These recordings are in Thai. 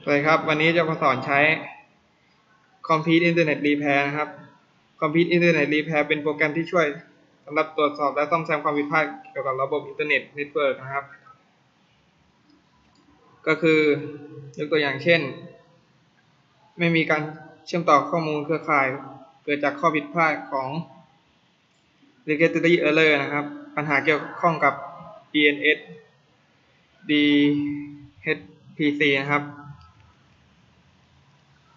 เลยครับวันนี้จะมาสอนใช้ Complete Internet Repair นะครับ Complete Internet Repair เป็นโปรแกรมที่ช่วยสำหรับตรวจสอบและซ่อมแซมความผิดพลาดเกี่ยวกับระบบอินเทอร์เน็ตเน็ตเวิร์กนะครับก็คือยกตัวอย่างเช่นไม่มีการเชื่อมต่อข้อมูลเครือข่ายเกิดจากข้อผิดพลาดของ Regulatory Error นะครับปัญหาเกี่ยวข้องกับ DNS DHCP นะครับ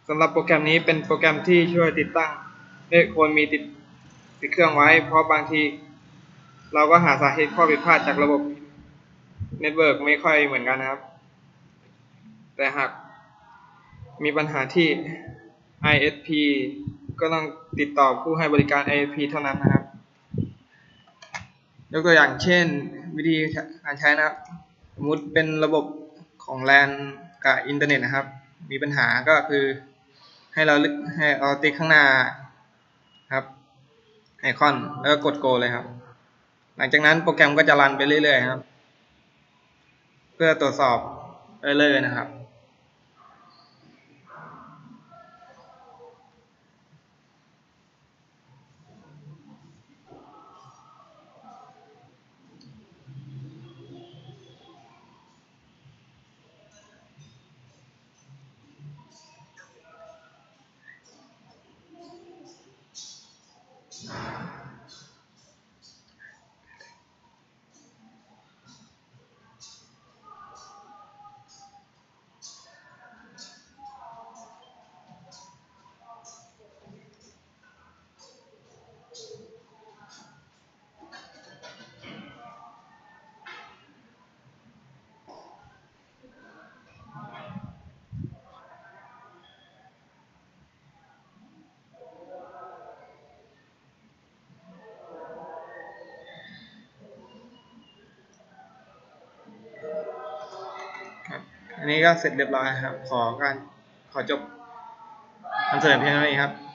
สำหรับโปรแกรมนี้เป็นโปรแกรมที่ช่วยติดตั้งควรมีติดเครื่องไว้เพราะบางทีเราก็หาสาเหตุข้อผิดพลาดจากระบบเน็ตเวิร์กไม่ค่อยเหมือนกันนะครับแต่หากมีปัญหาที่ ISP ก็ต้องติดต่อผู้ให้บริการ ISP เท่านั้นนะครับยกตัวอย่างเช่นวิธีการใช้นะครับสมมุติเป็นระบบของ LAN กับอินเทอร์เน็ตนะครับมีปัญหาก็คือให้เราติ๊กข้างหน้าครับไอคอนแล้วก็กด Go เลยครับหลังจากนั้นโปรแกรมก็จะรันไปเรื่อยๆครับเพื่อตรวจสอบerrorนะครับอันนี้ก็เสร็จเรียบร้อยครับขอจบคอนเสิร์ตเพียงเท่านี้ครับ